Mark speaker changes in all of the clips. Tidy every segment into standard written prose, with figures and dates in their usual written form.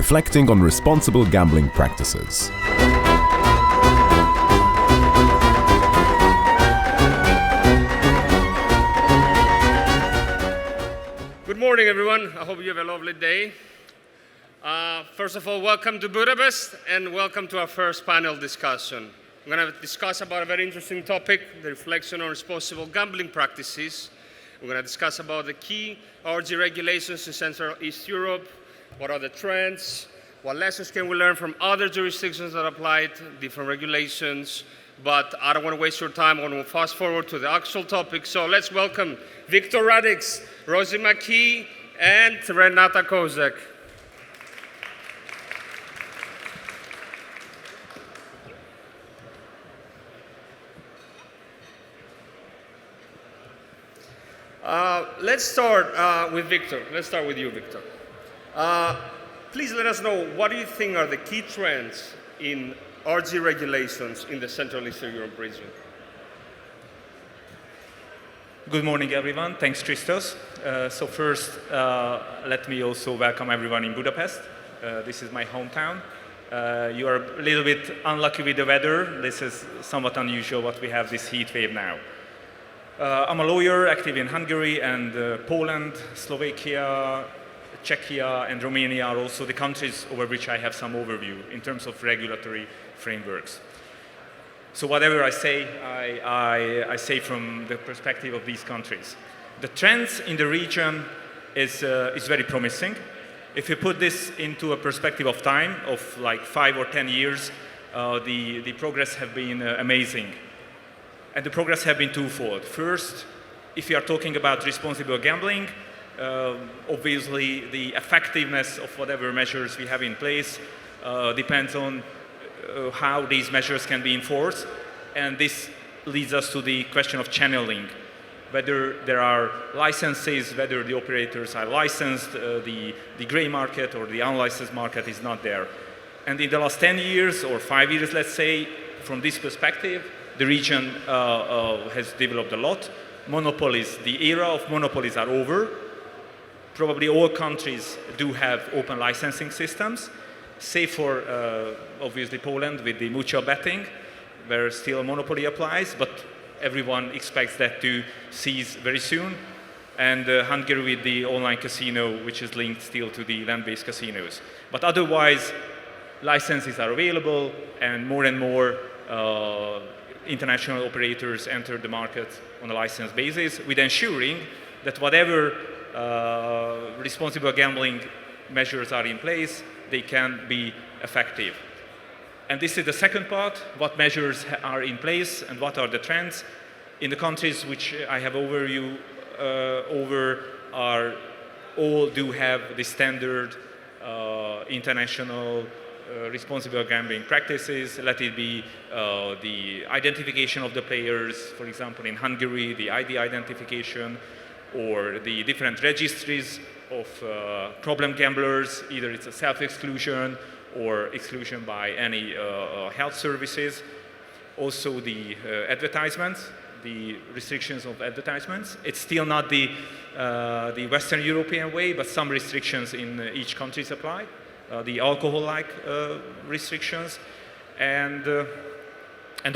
Speaker 1: reflecting on responsible gambling practices.
Speaker 2: Good morning, everyone. I hope you have a lovely day. First of all, welcome to Budapest and welcome to our first panel discussion. I'm going to discuss about a very interesting topic, the reflection on responsible gambling practices. We're going to discuss about the key 𝐂𝐤𝐧𝐧𝐞𝐭 regulations in Central East Europe, what are the trends, what lessons can we learn from other jurisdictions that applied different regulations. But I don't want to waste your time. I want to fast forward to the actual topic. So let's welcome Viktor Radics, Rossi McKee, and Renata Kozak. Let's start with Viktor. Let's start with you, Viktor. Please let us know, what do you think are the key trends in 𝐂𝐤𝐧𝐧𝐞𝐭 regulations in the Central Eastern Europe region?
Speaker 3: Good morning, everyone. Thanks, Christos. So first, let me also welcome everyone in Budapest. This is my hometown. You are a little bit unlucky with the weather. This is somewhat unusual what we have this heat wave now. I'm a lawyer active in Hungary and Poland, Slovakia, Czechia, and Romania are also the countries over which I have some overview in terms of regulatory frameworks. So whatever I say, I say from the perspective of these countries. The trends in the region is very promising. If you put this into a perspective of time, of like 5 or 10 years, the progress have been amazing. And the progress have been twofold. First, if you are talking about responsible gambling, obviously the effectiveness of whatever measures we have in place depends on how these measures can be enforced. And this leads us to the question of channeling. Whether there are licenses, whether the operators are licensed, the gray market or the unlicensed market is not there. And in the last 10 years or 5 years, let's say, from this perspective, the region has developed a lot. Monopolies, the era of monopolies are over. Probably all countries do have open licensing systems, save for obviously Poland with the mutual betting, where still a monopoly applies, but everyone expects that to cease very soon. And Hungary with the online casino, which is linked still to the land-based casinos. But otherwise, licenses are available, and more international operators enter the market on a license basis, with ensuring that whatever responsible gambling measures are in place, they can be effective. And this is the second part, what measures are in place and what are the trends. In the countries which I have overview over are all do have the standard international responsible gambling practices. Let it be the identification of the players, for example in Hungary, the ID identification, or the different registries of problem gamblers, either it's a self-exclusion or exclusion by any health services. Also the advertisements, the restrictions of advertisements. It's still not the Western European way, but some restrictions in each country apply. The alcohol-like restrictions, and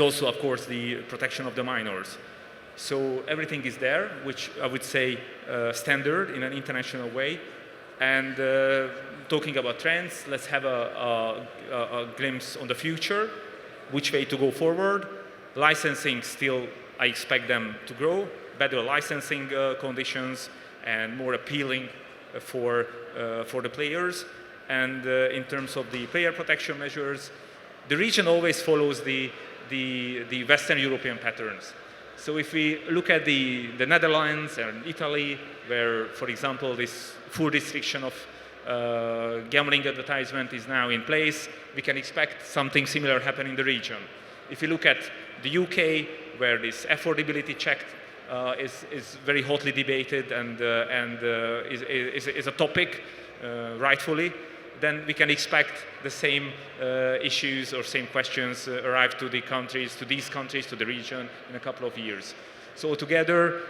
Speaker 3: also, of course, the protection of the minors. So everything is there, which I would say standard in an international way. And talking about trends, let's have a glimpse on the future, which way to go forward. Licensing still, I expect them to grow, better licensing conditions and more appealing for the players. And in terms of the player protection measures, the region always follows the Western European patterns. So if we look at the Netherlands and Italy, where, for example, this full restriction of gambling advertisement is now in place, we can expect something similar happen in the region. If you look at the UK, where this affordability check is very hotly debated and is a topic, rightfully, then we can expect the same issues or same questions arrive to these countries, to the region in a couple of years. So altogether,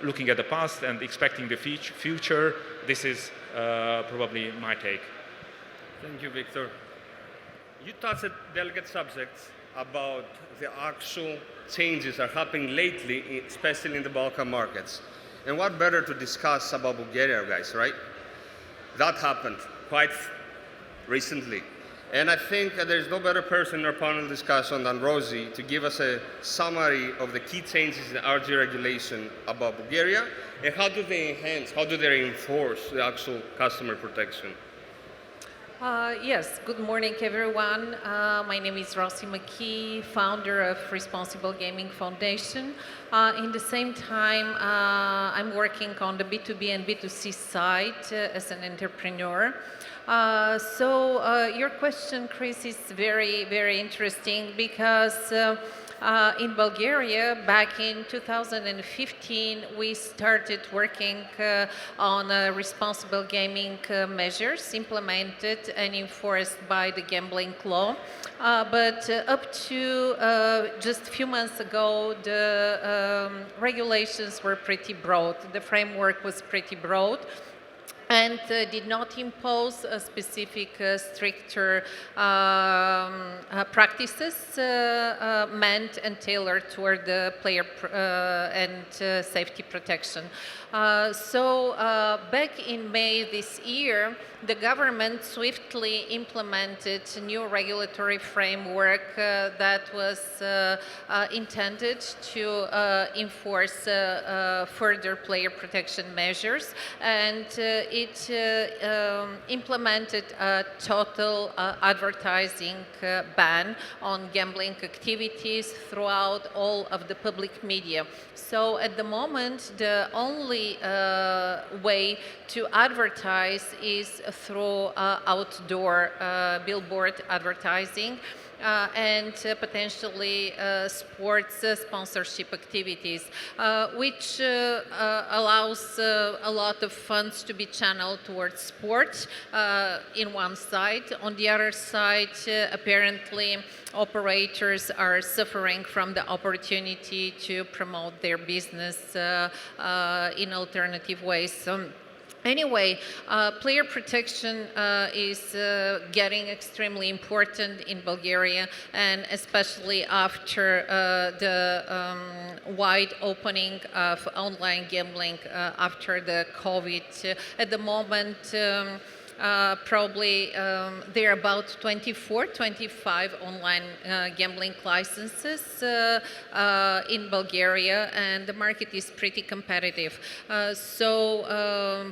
Speaker 3: looking at the past and expecting the future, this is probably my take.
Speaker 2: Thank you, Viktor. You touched a delicate subject about the actual changes that are happening lately, especially in the Balkan markets. And what better to discuss about Bulgaria, guys, right? That happened quite recently. And I think there's no better person in our panel discussion than Rossi to give us a summary of the key changes in RG regulation about Bulgaria and how do they enhance, how do they enforce the actual customer protection.
Speaker 4: Yes, good morning, everyone. My name is Rossi McKee, founder of Responsible Gaming Foundation. In the same time, I'm working on the B2B and B2C side as an entrepreneur. Your question, Chris, is very, very interesting because in Bulgaria, back in 2015, we started working on responsible gaming measures implemented and enforced by the gambling law. But up to just a few months ago, the regulations were pretty broad. The framework was pretty broad and did not impose a specific stricter practices meant and tailored toward the player and safety protection. Back in May this year, the government swiftly implemented a new regulatory framework that was intended to enforce further player protection measures, and it implemented a total advertising ban on gambling activities throughout all of the public media. So at the moment, the only way to advertise is through outdoor billboard advertising and potentially sports sponsorship activities, which allows a lot of funds to be channeled towards sports in one side. On the other side, apparently, operators are suffering from the opportunity to promote their business in alternative ways. Anyway, player protection is getting extremely important in Bulgaria, and especially after the wide opening of online gambling after the COVID. At the moment, probably there are about 24, 25 online gambling licenses in Bulgaria, and the market is pretty competitive.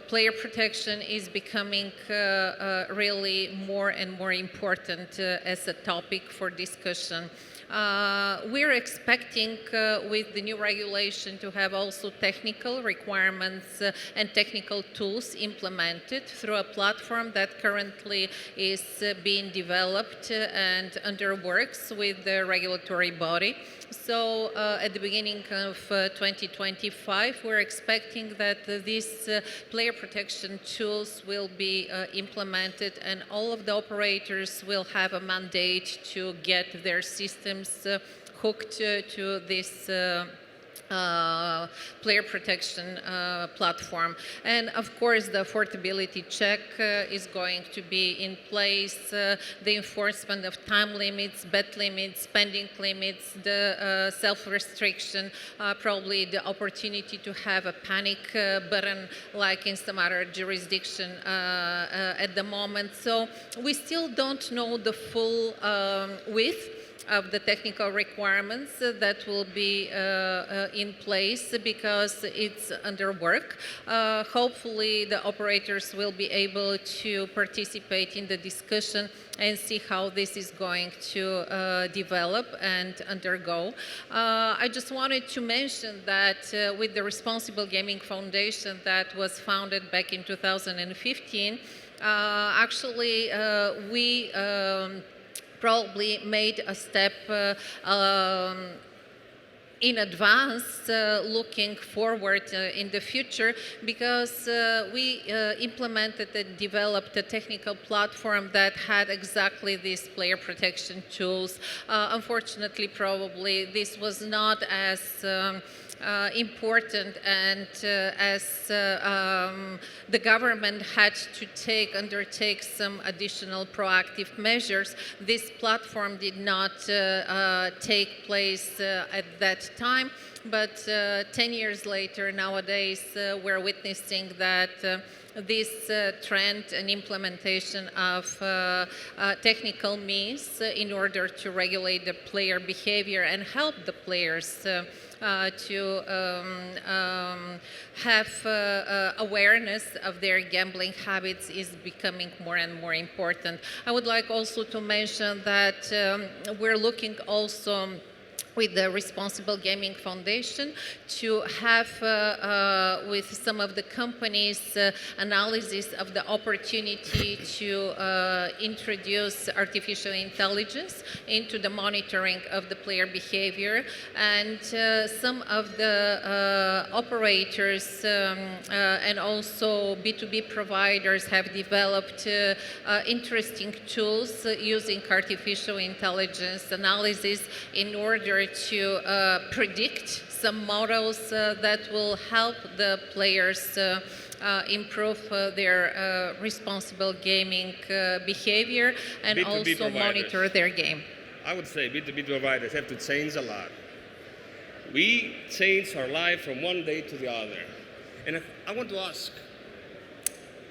Speaker 4: Player protection is becoming really more and more important as a topic for discussion. We're expecting with the new regulation to have also technical requirements and technical tools implemented through a platform that currently is being developed and under works with the regulatory body. So at the beginning of 2025, we're expecting that these player protection tools will be implemented, and all of the operators will have a mandate to get their systems hooked to this player protection platform. And of course, the affordability check is going to be in place, the enforcement of time limits, bet limits, spending limits, the self-restriction, probably the opportunity to have a panic button like in some other jurisdiction at the moment. So we still don't know the full width of the technical requirements that will be in place because it's under work. Hopefully the operators will be able to participate in the discussion and see how this is going to develop and undergo. I just wanted to mention that with the Responsible Gaming Foundation that was founded back in 2015, actually we probably made a step in advance, looking forward in the future, because we implemented and developed a technical platform that had exactly these player protection tools. Unfortunately, probably this was not as important, and as the government had to undertake some additional proactive measures, this platform did not take place at that time. But 10 years later, nowadays, we're witnessing that this trend and implementation of technical means in order to regulate the player behavior and help the players to have awareness of their gambling habits is becoming more and more important. I would like also to mention that we're looking also with the Responsible Gaming Foundation to have with some of the companies analysis of the opportunity to introduce artificial intelligence into the monitoring of the player behavior. And some of the operators and also B2B providers have developed interesting tools using artificial intelligence analysis in order to predict some models that will help the players improve their responsible gaming behavior and
Speaker 2: B2B
Speaker 4: also
Speaker 2: providers.
Speaker 4: monitor their game.
Speaker 2: I would say B2B providers have to change a lot. We change our life from one day to the other. And I want to ask,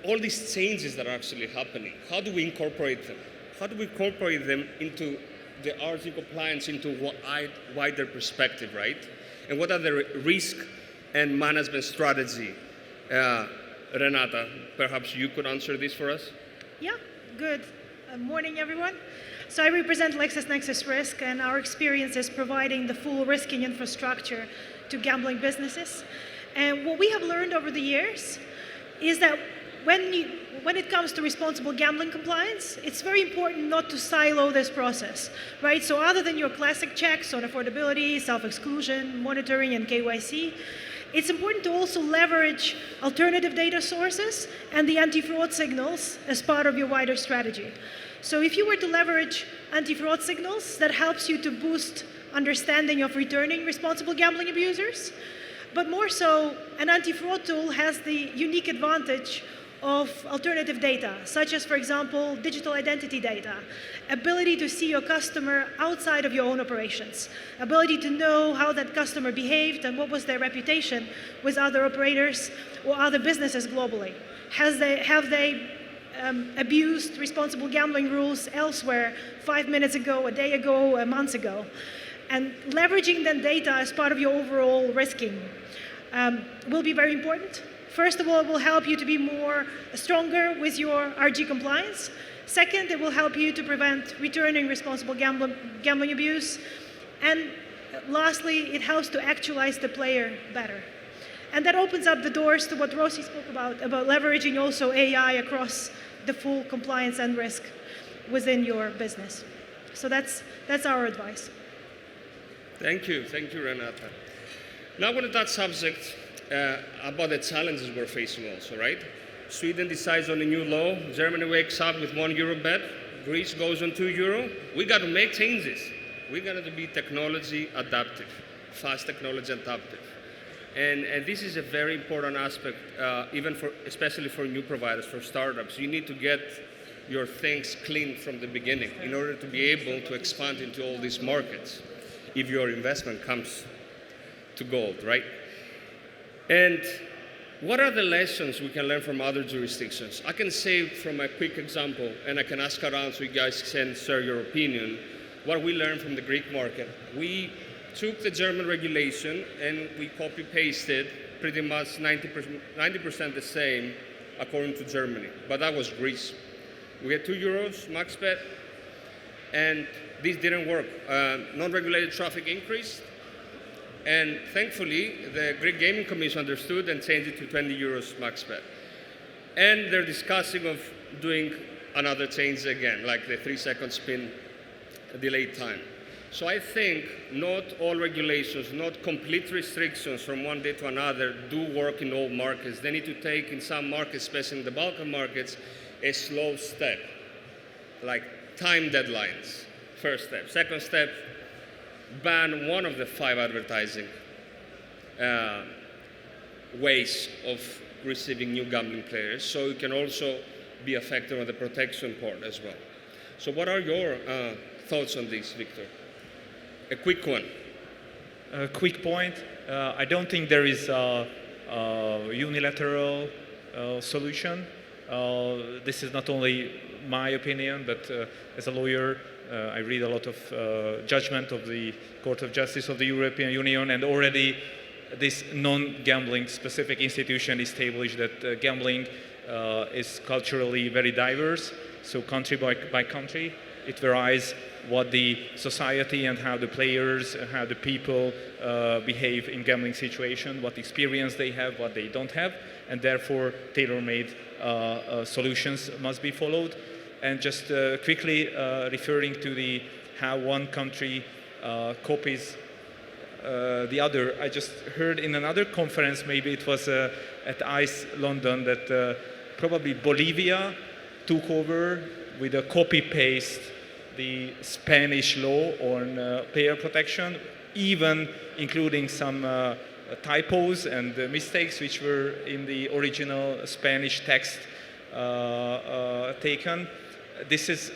Speaker 2: all these changes that are actually happening, how do we incorporate them? How do we incorporate them into the 𝐂𝐤𝐭 compliance into a wider perspective, right? And what are the risk and management strategy? Renata, perhaps you could answer this for us?
Speaker 5: Yeah, good. Morning, everyone. So I represent LexisNexis Risk, and our experience is providing the full risking infrastructure to gambling businesses. And what we have learned over the years is that when it comes to responsible gambling compliance, it's very important not to silo this process, right? So other than your classic checks on affordability, self-exclusion, monitoring, and KYC, it's important to also leverage alternative data sources and the anti-fraud signals as part of your wider strategy. So if you were to leverage anti-fraud signals, that helps you to boost understanding of returning responsible gambling abusers. But more so, an anti-fraud tool has the unique advantage of alternative data, such as, for example, digital identity data, ability to see your customer outside of your own operations, ability to know how that customer behaved and what was their reputation with other operators or other businesses globally. Have they abused responsible gambling rules elsewhere 5 minutes ago, a day ago, a month ago? And leveraging that data as part of your overall risking will be very important. First of all, it will help you to be stronger with your RG compliance. Second, it will help you to prevent returning responsible gambling abuse. And lastly, it helps to actualize the player better. And that opens up the doors to what Rossi spoke about leveraging also AI across the full compliance and risk within your business. So that's our advice.
Speaker 2: Thank you, Renata. Now I want to touch subject about the challenges we're facing also, right? Sweden decides on a new law, Germany wakes up with €1 bet, Greece goes on €2. We got to make changes. We got to be technology adaptive, fast technology adaptive. And this is a very important aspect, especially for new providers, for startups. You need to get your things clean from the beginning in order to be able to expand into all these markets if your investment comes to gold, right? And what are the lessons we can learn from other jurisdictions? I can say from a quick example, and I can ask around so you guys can share your opinion, what we learned from the Greek market. We took the German regulation and we copy-pasted pretty much 90% the same according to Germany, but that was Greece. We had €2 max bet, and this didn't work. Non-regulated traffic increased, and thankfully, the Greek Gaming Commission understood and changed it to €20 max bet. And they're discussing of doing another change again, like the 3-second spin delayed time. So I think not all regulations, not complete restrictions from one day to another do work in all markets. They need to take, in some markets, especially in the Balkan markets, a slow step, like time deadlines, first step. Second step, ban one of the 5 advertising ways of receiving new gambling players. So it can also be affected on the protection part as well. So what are your thoughts on this, Viktor? A quick one.
Speaker 3: A quick point. I don't think there is a unilateral solution. This is not only my opinion, but as a lawyer, I read a lot of judgment of the Court of Justice of the European Union, and already this non-gambling specific institution established that gambling is culturally very diverse. So country by country, it varies what the society and how the players, how the people behave in gambling situation, what experience they have, what they don't have, and therefore tailor-made solutions must be followed. And just quickly referring to how one country copies the other, I just heard in another conference, maybe it was at ICE London, that probably Bolivia took over with a copy-paste the Spanish law on player protection, even including some typos and mistakes which were in the original Spanish text taken. This is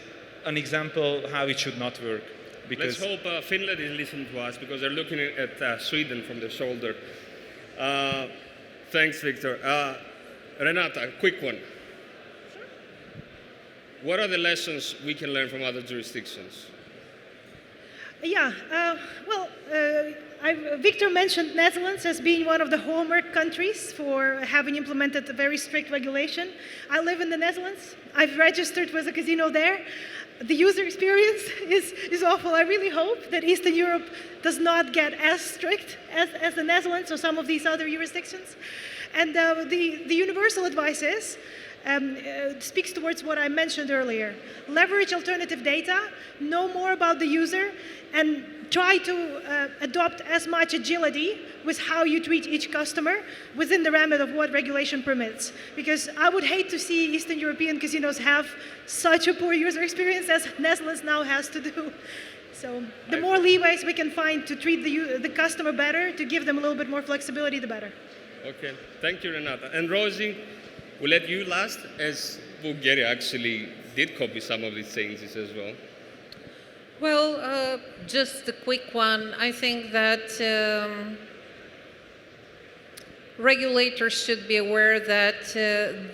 Speaker 3: an example how it should not work.
Speaker 2: Let's hope Finland is listening to us, because they're looking at Sweden from the shoulder. Thanks, Viktor. Renata, a quick one. What are the lessons we can learn from other jurisdictions?
Speaker 5: Yeah, Viktor mentioned Netherlands as being one of the hallmark countries for having implemented a very strict regulation. I live in the Netherlands. I've registered with a casino there. The user experience is awful. I really hope that Eastern Europe does not get as strict as the Netherlands or some of these other jurisdictions. And the universal advice is, speaks towards what I mentioned earlier. Leverage alternative data, know more about the user, and try to adopt as much agility with how you treat each customer within the remit of what regulation permits. Because I would hate to see Eastern European casinos have such a poor user experience as Netherlands now has to do. So the more leeways we can find to treat the customer better, to give them a little bit more flexibility, the better.
Speaker 2: Okay, thank you, Renata. And Rossi, we'll let you last, as Bulgaria actually did copy some of these changes as well.
Speaker 4: Well, just a quick one. I think that regulators should be aware that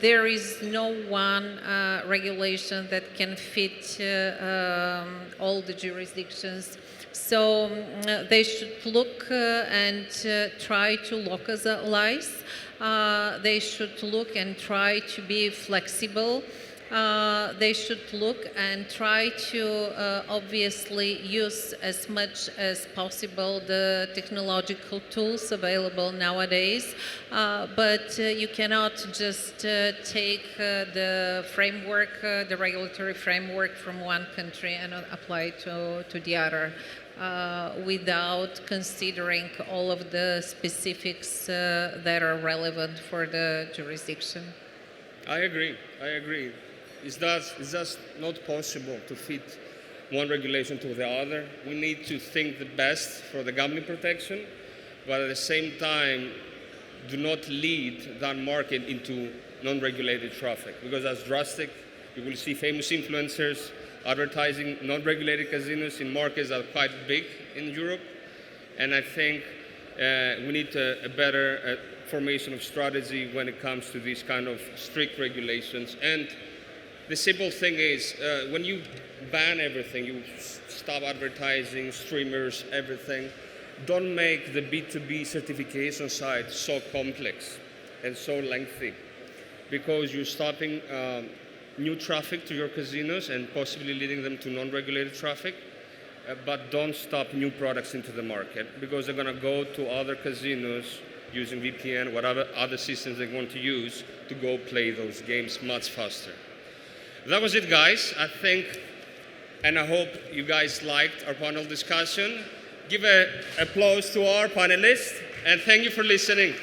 Speaker 4: there is no one regulation that can fit all the jurisdictions. So they should look and try to localize. They should look and try to be flexible. They should look and try to obviously use as much as possible the technological tools available nowadays, but you cannot just take the framework, the regulatory framework from one country and apply it to the other without considering all of the specifics that are relevant for the jurisdiction.
Speaker 2: I agree. It's just not possible to fit one regulation to the other. We need to think the best for the gambling protection, but at the same time, do not lead that market into non-regulated traffic, because that's drastic. You will see famous influencers advertising non-regulated casinos in markets that are quite big in Europe, and I think we need a better formation of strategy when it comes to these kind of strict regulations. And the simple thing is, when you ban everything, you stop advertising, streamers, everything, don't make the B2B certification side so complex and so lengthy, because you're stopping new traffic to your casinos and possibly leading them to non-regulated traffic, but don't stop new products into the market, because they're going to go to other casinos using VPN, whatever other systems they want to use to go play those games much faster. That was it, guys. I think, and I hope you guys liked our panel discussion. Give an applause to our panelists, and thank you for listening.